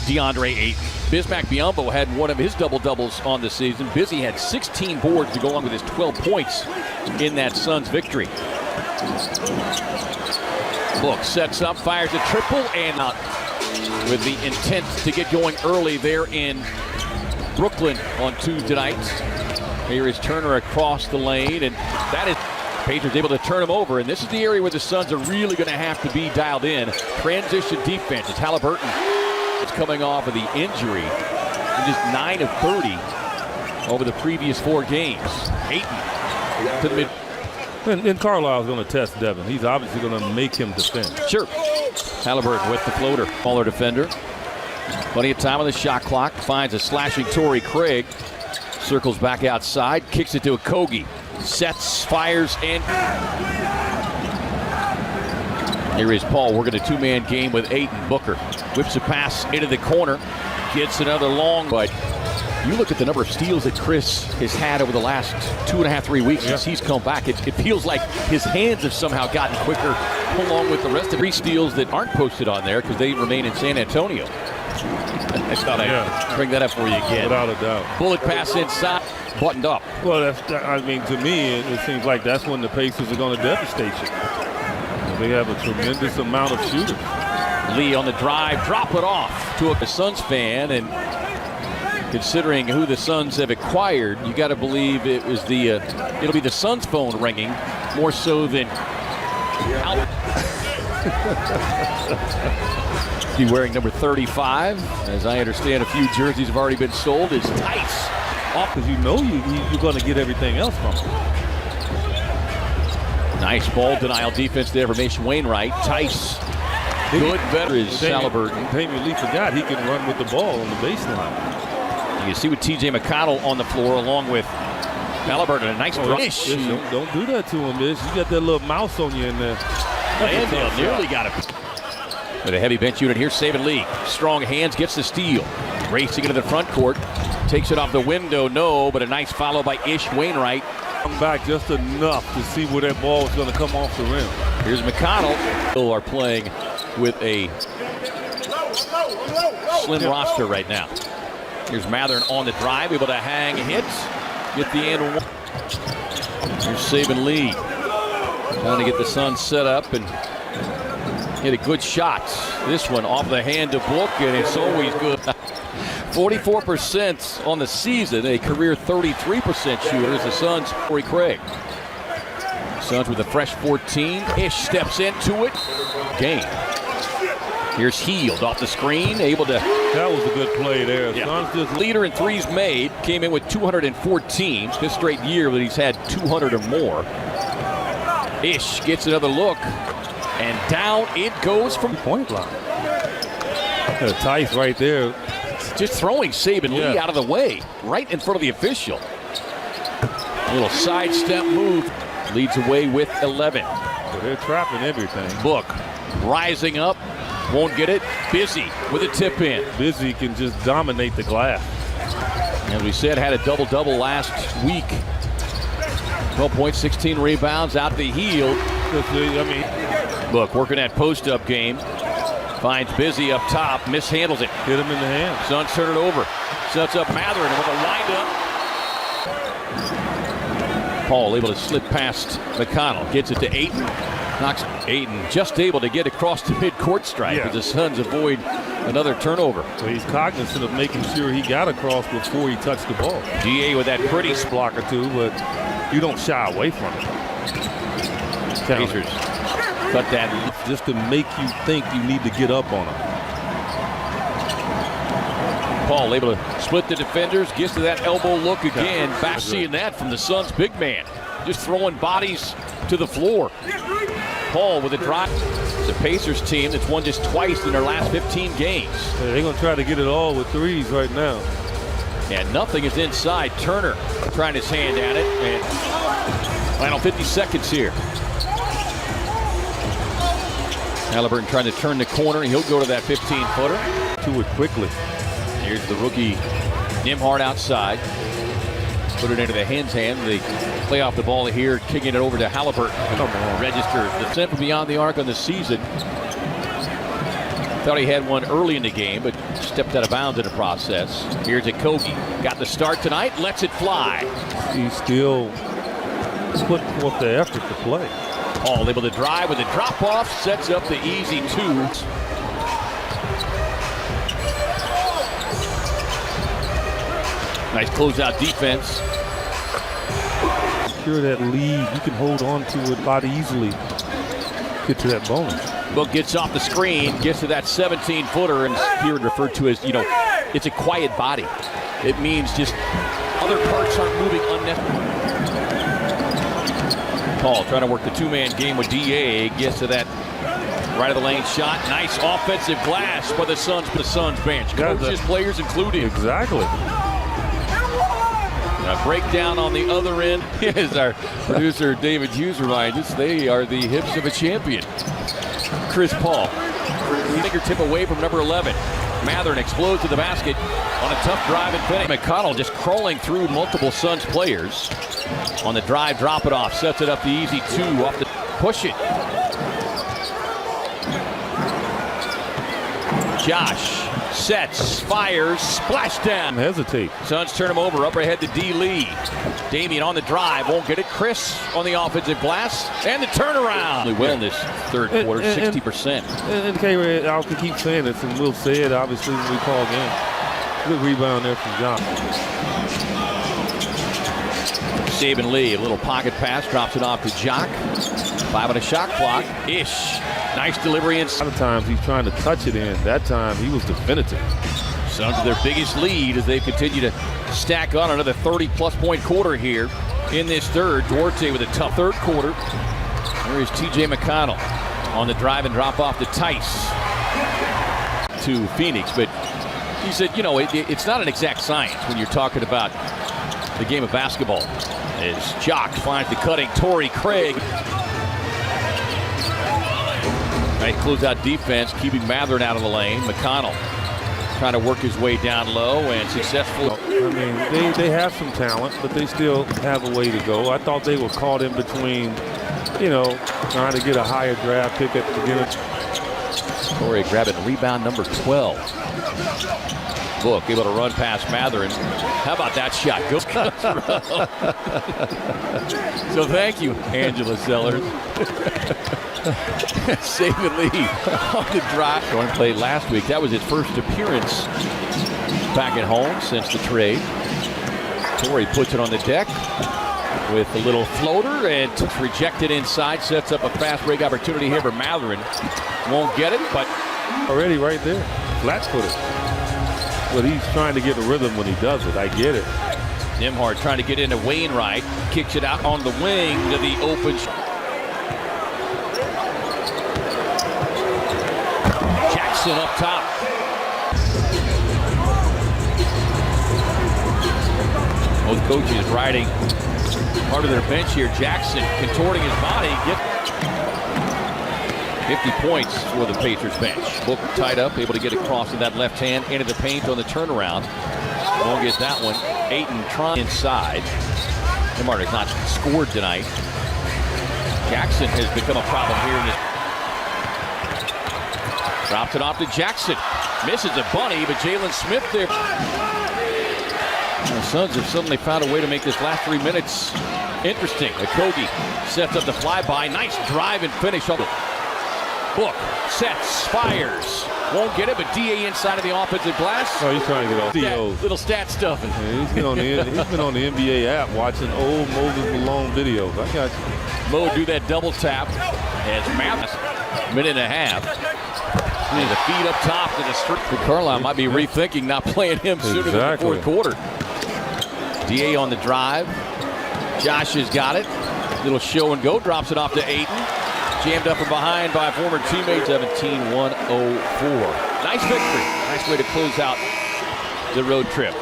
DeAndre Ayton. Bismack Biyombo had one of his double-doubles on the season. Busy had 16 boards to go along with his 12 points in that Suns victory. Book sets up, fires a triple, and out with the intent to get going early there in Brooklyn on Tuesday night. Here is Turner across the lane, and that is Pacers able to turn him over, and this is the area where the Suns are really going to have to be dialed in. Transition defense. It's Halliburton. It's coming off of the injury. And just 9 of 30 over the previous 4 games. Ayton to the mid. And Carlisle's going to test Devin. He's obviously going to make him defend. Sure. Halliburton with the floater. Smaller defender. Plenty of time on the shot clock. Finds a slashing Torrey Craig. Circles back outside. Kicks it to Okogie. Sets, fires, and here is Paul working a two-man game with Ayton. Booker whips a pass into the corner, gets another long, but you look at the number of steals that Chris has had over the last 2.5, 3 weeks since he's come back. It feels like his hands have somehow gotten quicker along with the rest of 3 steals that aren't posted on there because they remain in San Antonio. I thought I'd bring that up for you again. Without a doubt. Bullet pass inside. Buttoned up. Well, I mean, to me, it seems like that's when the Pacers are going to devastate you. They have a tremendous amount of shooters. Lee on the drive, drop it off to a Suns fan, and considering who the Suns have acquired, you got to believe it was it'll be the Suns phone ringing more so than. He wearing number 35, as I understand, a few jerseys have already been sold. Is Tice. Because you know you're going to get everything else from him. Nice ball denial defense there for Mason Wainwright. Tice, good, better is Halliburton. Damian Lee forgot he can run with the ball on the baseline. You see with T.J. McConnell on the floor along with Halliburton. A nice rush. Don't do that to him, Ish. You got that little mouse on you in there. Landale nearly got it. With a heavy bench unit here, Saban Lee. Strong hands, gets the steal. Racing into the front court. Takes it off the window, no, but a nice follow by Ish Wainwright. Come back just enough to see where that ball is going to come off the rim. Here's McConnell. Still are playing with a slim roster right now. Here's Matherin on the drive, able to hang hits. Get the and one. Here's Saban Lee. Trying to get the Suns set up and hit a good shot. This one off the hand of Book, and it's always good. 44% on the season, a career 33% shooter is the Suns' Torrey Craig. Suns with a fresh 14. Ish steps into it. Game. Here's Hield off the screen, able to. That was a good play there. Yeah. Suns just leader in threes made, came in with 214. Fifth straight year that he's had 200 or more. Ish gets another look, and down it goes from point line. Tice right there. Just throwing Saban Lee out of the way, right in front of the official. A little sidestep move, leads away with 11. So they're trapping everything. Book rising up, won't get it. Busy with a tip in. Busy can just dominate the glass. As we said, had a double-double last week. 12 points, 16 rebounds, out the heel. Book working that post-up game. Finds Busy up top, mishandles it. Hit him in the hand. Suns turn it over. Sets up Matherin with a wind-up. Paul able to slip past McConnell. Gets it to Ayton. Knocks Ayton just able to get across the mid-court stripe as the Suns avoid another turnover. So he's cognizant of making sure he got across before he touched the ball. DA with that pretty block or two, but you don't shy away from it. Pacers cut that just to make you think you need to get up on him. Paul able to split the defenders, gets to that elbow look again. Back seeing that from the Suns big man. Just throwing bodies to the floor. Paul with a drive. The Pacers team that's won just twice in their last 15 games. They're going to try to get it all with threes right now. And nothing is inside. Turner trying his hand at it. And final 50 seconds here. Halliburton trying to turn the corner. He'll go to that 15-footer. To it quickly. Here's the rookie Nembhard outside. Put it into the Hens' hand. They play off the ball here, kicking it over to Halliburton. Registers the sent from beyond the arc on the season. Thought he had one early in the game, but stepped out of bounds in the process. Here's Okogie. Got the start tonight, lets it fly. He's still putting forth the effort to play. Paul able to drive with a drop-off, sets up the easy 2. Nice closeout defense. Secure that lead. You can hold on to it a lot easily. Get to that bonus. Book gets off the screen, gets to that 17-footer, and here referred to as, it's a quiet body. It means just other parts aren't moving unnecessarily. Paul trying to work the two-man game with D.A. Gets to that right of the lane shot. Nice offensive glass by the Suns bench. Coaches, players included. Exactly. A breakdown on the other end. As our producer David Hughes reminds us, they are the hips of a champion. Chris Paul, fingertip away from number 11. Mathurin explodes to the basket on a tough drive and finish. McConnell just crawling through multiple Suns players. On the drive, drop it off, sets it up the easy 2 off the push it. Josh sets, fires, splashdown. Hesitate. Suns turn him over, up ahead to D. Lee. Damian on the drive, won't get it. Chris on the offensive glass, and the turnaround. Really well in this third quarter, 60%. And K-Ray, I can keep saying this, and we'll say it obviously when we call game. Good rebound there from John. Saban Lee, a little pocket pass, drops it off to Jock. 5 on a shot clock. Ish. Nice delivery A lot of times he's trying to touch it in. That time he was definitive. Suns their biggest lead as they continue to stack on another 30-plus point quarter here in this third. Duarte with a tough third quarter. There is T.J. McConnell on the drive and drop off to Tice to Phoenix. But he said, it's not an exact science when you're talking about the game of basketball. As Jock finds the cutting Torrey Craig. Nice closeout defense, keeping Mathurin out of the lane. McConnell trying to work his way down low and successful. I mean, they have some talent, but they still have a way to go. I thought they were caught in between, trying to get a higher draft pick at the beginning. Torrey grabbing rebound number 12. Book able to run past Mathurin. How about that shot? Goes So thank you, Angela Sellers. Saban Lee on the drive. Jordan played last week. That was his first appearance back at home since the trade. Torrey puts it on the deck with a little floater and it's rejected inside. Sets up a fast break opportunity here for Mathurin. Won't get it, but already right there. Flat-footed. But he's trying to get a rhythm when he does it. I get it. Nembhard trying to get into Wainwright. Kicks it out on the wing to the open. Jackson up top. Both coaches riding part of their bench here. Jackson contorting his body. 50 points for the Pacers bench. Book tied up, able to get across with that left hand into the paint on the turnaround. Won't get that one. Ayton trying inside. Nembhard has not scored tonight. Jackson has become a problem here in this. Drops it off to Jackson. Misses a bunny, but Jalen Smith there. The Suns have suddenly found a way to make this last 3 minutes interesting. Okogie sets up the flyby. Nice drive and finish on the Book sets, fires. Won't get it, but D.A. inside of the offensive glass. Oh, he's trying to get off. Little stat stuffing. Yeah, he's been on the NBA app watching old Moses Malone videos. I got you. Mo do that double tap as Mathis, minute and a half. And the feed up top to the strip. Carlisle might be rethinking not playing him sooner than the fourth quarter. D.A. on the drive. Josh has got it. Little show and go. Drops it off to Ayton. Jammed up from behind by former teammate. 17-104. Nice victory. Nice way to close out the road trip.